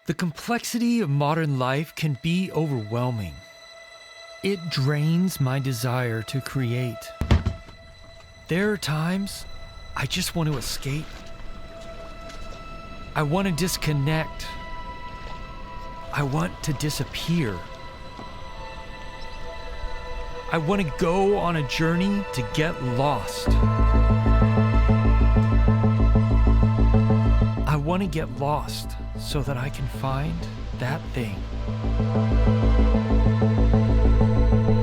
The complexity of modern life can be overwhelming. It drains my desire to create. There are times I just want to escape. I want to disconnect. I want to disappear. I want to go on a journey to get lost. I want to get lost so that I can find that thing.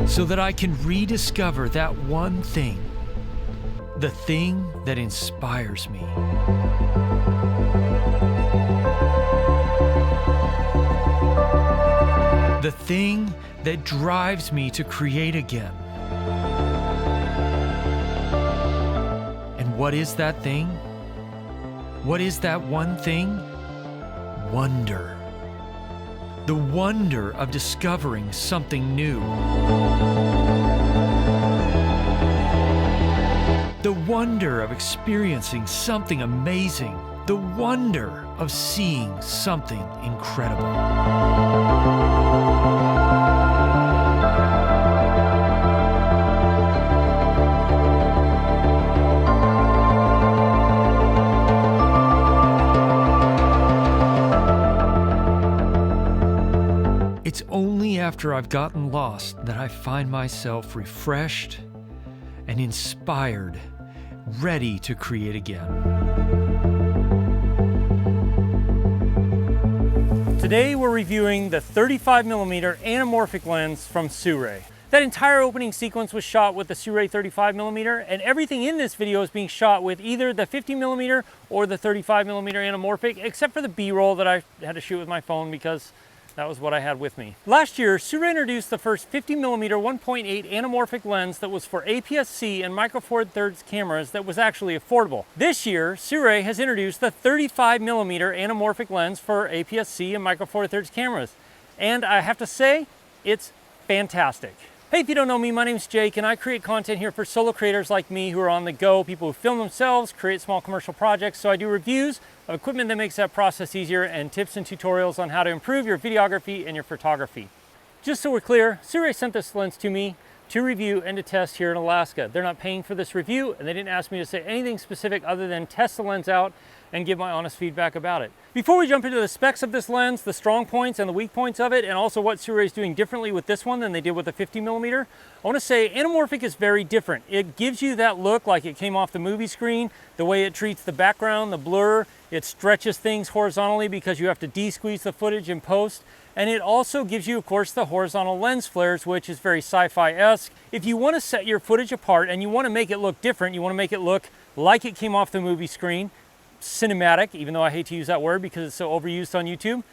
So that I can rediscover that one thing. The thing that inspires me. The thing that drives me to create again. And what is that thing? What is that one thing? Wonder. The wonder of discovering something new. The wonder of experiencing something amazing. The wonder of seeing something incredible. It's only after I've gotten lost that I find myself refreshed and inspired, ready to create again. Today we're reviewing the 35mm anamorphic lens from Sirui. That entire opening sequence was shot with the Sirui 35mm, and everything in this video is being shot with either the 50mm or the 35mm anamorphic, except for the B-roll that I had to shoot with my phone because that was what I had with me. Last year, Sirui introduced the first 50mm 1.8 anamorphic lens that was for APS-C and micro four thirds cameras that was actually affordable. This year, Sirui has introduced the 35mm anamorphic lens for APS-C and micro four thirds cameras. And I have to say, it's fantastic. Hey, if you don't know me, my name's Jake, and I create content here for solo creators like me who are on the go, people who film themselves, create small commercial projects. So I do reviews of equipment that makes that process easier and tips and tutorials on how to improve your videography and your photography. Just so we're clear, Sirui sent this lens to me to review and to test here in Alaska. They're not paying for this review, and they didn't ask me to say anything specific other than test the lens out and give my honest feedback about it. Before we jump into the specs of this lens, the strong points and the weak points of it, and also what Sirui is doing differently with this one than they did with the 50mm, I want to say Anamorphic is very different. It gives you that look like it came off the movie screen, the way it treats the background, the blur, it stretches things horizontally because you have to de-squeeze the footage in post, and it also gives you, of course, the horizontal lens flares, which is very sci-fi-esque. If you want to set your footage apart and you want to make it look different, you want to make it look like it came off the movie screen, cinematic, even though I hate to use that word because it's so overused on YouTube,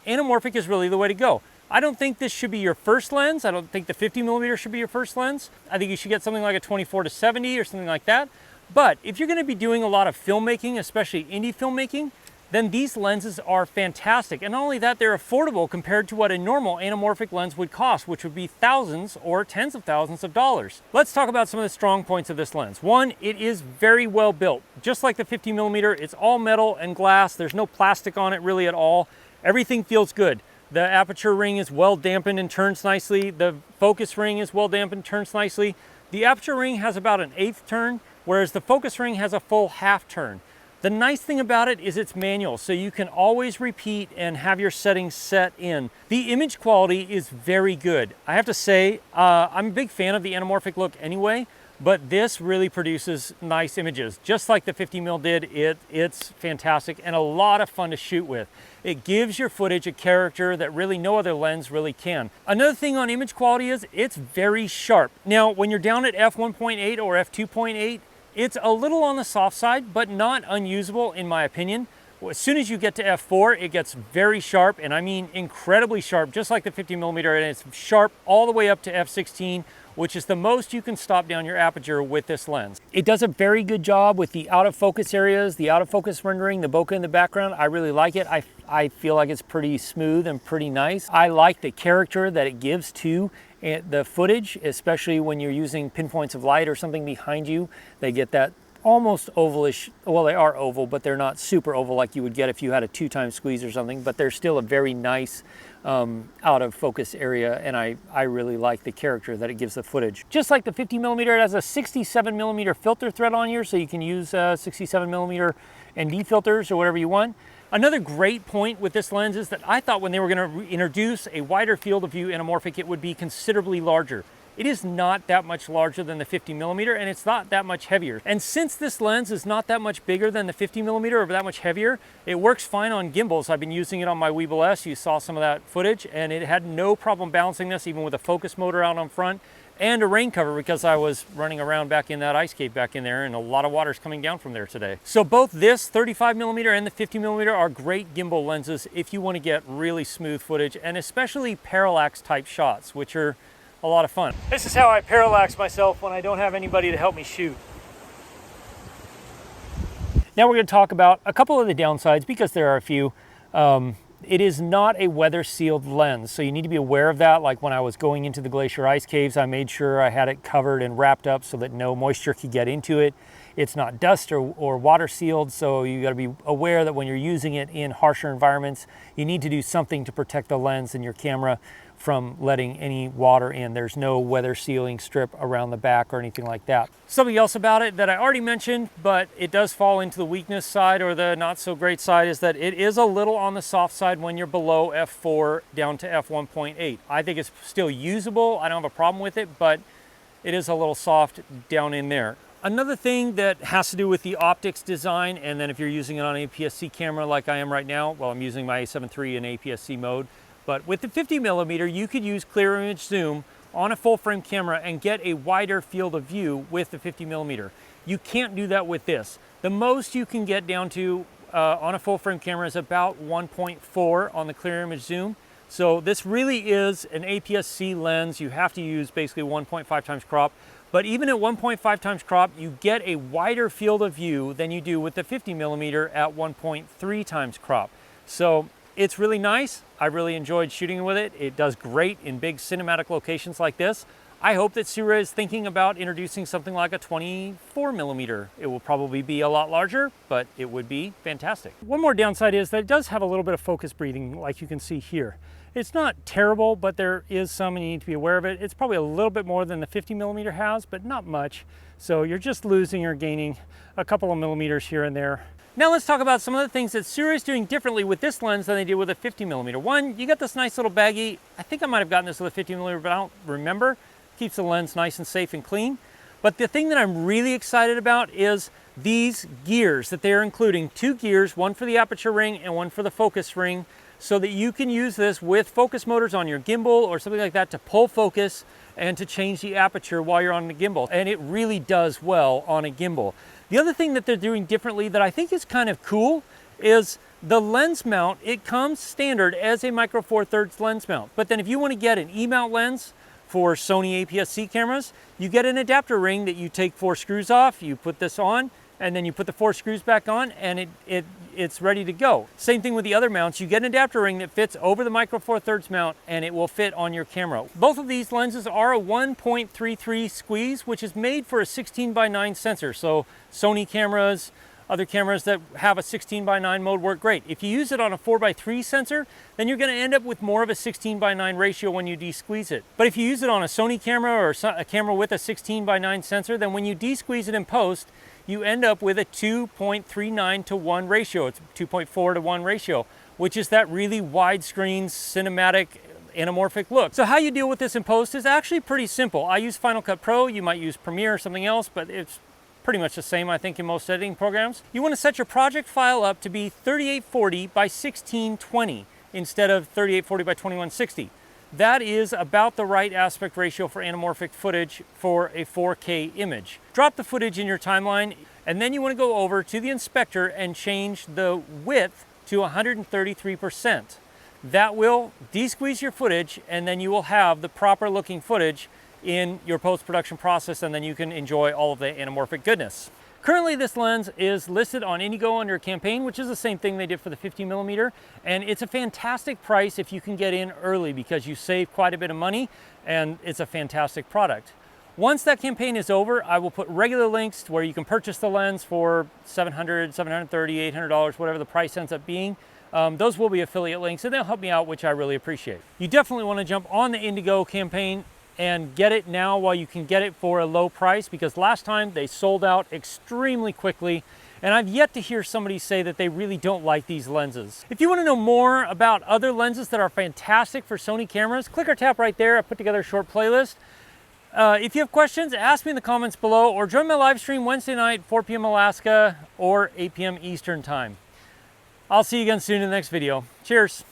anamorphic is really the way to go. I don't think this should be your first lens. I don't think the 50mm should be your first lens. I think you should get something like a 24-70 or something like that. But if you're going to be doing a lot of filmmaking, especially indie filmmaking, then these lenses are fantastic. And not only that, they're affordable compared to what a normal anamorphic lens would cost, which would be thousands or tens of thousands of dollars. Let's talk about some of the strong points of this lens. One, it is very well built. Just like the 50mm, it's all metal and glass. There's no plastic on it really at all. Everything feels good. The aperture ring is well dampened and turns nicely. The focus ring is well dampened, turns nicely. The aperture ring has about an 1/8 turn, whereas the focus ring has a full 1/2 turn. The nice thing about it is it's manual, so you can always repeat and have your settings set in. The image quality is very good. I have to say, I'm a big fan of the anamorphic look anyway, but this really produces nice images. Just like the 50mm did, it's fantastic and a lot of fun to shoot with. It gives your footage a character that really no other lens really can. Another thing on image quality is it's very sharp. Now, when you're down at f1.8 or f2.8, it's a little on the soft side, but not unusable in my opinion. As soon as you get to f4, it gets very sharp, and I mean incredibly sharp, just like the 50mm, and it's sharp all the way up to f16, which is the most you can stop down your aperture with this lens. It does a very good job with the out of focus areas, the out of focus rendering, the bokeh in the background. I really like it. I feel like it's pretty smooth and pretty nice. I like the character that it gives to the footage, especially when you're using pinpoints of light or something behind you. They get that almost ovalish. Well, they are oval, but they're not super oval like you would get if you had a 2-time squeeze or something, but they're still a very nice out of focus area, and I really like the character that it gives the footage. Just like the 50mm, it has a 67mm filter thread on here, so you can use 67mm ND filters or whatever you want. Another great point with this lens is that I thought when they were going to introduce a wider field of view anamorphic, it would be considerably larger. It is not that much larger than the 50mm, and it's not that much heavier. And since this lens is not that much bigger than the 50mm or that much heavier, it works fine on gimbals. I've been using it on my Weebill S. You saw some of that footage, and it had no problem balancing this, even with a focus motor out on front and a rain cover, because I was running around back in that ice cave back in there, and a lot of water's coming down from there today. So both this 35mm and the 50mm are great gimbal lenses if you want to get really smooth footage, and especially parallax type shots, which are a lot of fun. This is how I parallax myself when I don't have anybody to help me shoot. Now we're going to talk about a couple of the downsides, because there are a few. It is not a weather sealed lens, so you need to be aware of that. Like when I was going into the glacier ice caves, I made sure I had it covered and wrapped up so that no moisture could get into it. It's not dust or water sealed, so you got to be aware that when you're using it in harsher environments, you need to do something to protect the lens and your camera from letting any water in. There's no weather sealing strip around the back or anything like that. Something else about it that I already mentioned, but it does fall into the weakness side or the not so great side, is that it is a little on the soft side when you're below f4 down to f1.8. I think it's still usable. I don't have a problem with it, but it is a little soft down in there. Another thing that has to do with the optics design, and then if you're using it on an APS-C camera like I am right now, well, I'm using my A7III in APS-C mode, but with the 50mm, you could use clear image zoom on a full frame camera and get a wider field of view with the 50mm. You can't do that with this. The most you can get down to on a full frame camera is about 1.4 on the clear image zoom. So this really is an APS-C lens. You have to use basically 1.5 times crop. But even at 1.5 times crop, you get a wider field of view than you do with the 50mm at 1.3 times crop. So it's really nice. I really enjoyed shooting with it. It does great in big cinematic locations like this. I hope that Sirui is thinking about introducing something like a 24mm. It will probably be a lot larger, but it would be fantastic. One more downside is that it does have a little bit of focus breathing, like you can see here. It's not terrible, but there is some, and you need to be aware of it. It's probably a little bit more than the 50mm has, but not much. So you're just losing or gaining a couple of millimeters here and there. Now let's talk about some of the things that Sirui is doing differently with this lens than they did with a 50mm. One, you got this nice little baggie. I think I might have gotten this with a 50mm, but I don't remember. Keeps the lens nice and safe and clean. But the thing that I'm really excited about is these gears that they're including. 2 gears, one for the aperture ring and one for the focus ring, so that you can use this with focus motors on your gimbal or something like that to pull focus and to change the aperture while you're on the gimbal. And it really does well on a gimbal. The other thing that they're doing differently that I think is kind of cool is the lens mount. It comes standard as a micro four thirds lens mount. But then if you want to get an E-mount lens for Sony APS-C cameras, you get an adapter ring that you take 4 screws off, you put this on, and then you put the 4 screws back on, and it's ready to go. Same thing with the other mounts. You get an adapter ring that fits over the micro four thirds mount, and it will fit on your camera. Both of these lenses are a 1.33 squeeze, which is made for a 16:9 sensor. So Sony cameras, other cameras that have a 16:9 mode work great. If you use it on a 4:3 sensor, then you're going to end up with more of a 16:9 ratio when you de-squeeze it. But if you use it on a Sony camera or a camera with a 16:9 sensor, then when you de-squeeze it in post, you end up with a 2.39 to 1 ratio. It's 2.4 to 1 ratio, which is that really widescreen cinematic anamorphic look. So how you deal with this in post is actually pretty simple. I use Final Cut Pro. You might use Premiere or something else, but it's pretty much the same, I think, in most editing programs. You want to set your project file up to be 3840 by 1620 instead of 3840 by 2160. That is about the right aspect ratio for anamorphic footage for a 4K image. Drop the footage in your timeline, and then you want to go over to the inspector and change the width to 133%. That will de-squeeze your footage, and then you will have the proper looking footage in your post-production process, and then you can enjoy all of the anamorphic goodness. Currently, this lens is listed on Indegogo under a campaign, which is the same thing they did for the 50mm, and it's a fantastic price if you can get in early because you save quite a bit of money, and it's a fantastic product. Once that campaign is over, I will put regular links to where you can purchase the lens for $700, $730, $800, whatever the price ends up being. Those will be affiliate links and they'll help me out, which I really appreciate. You definitely want to jump on the Indegogo campaign and get it now while you can get it for a low price, because last time they sold out extremely quickly. And I've yet to hear somebody say that they really don't like these lenses. If you want to know more about other lenses that are fantastic for Sony cameras, click or tap right there. I put together a short playlist. If you have questions, ask me in the comments below, or join my live stream Wednesday night, 4 p.m. Alaska or 8 p.m. Eastern time. I'll see you again soon in the next video. Cheers.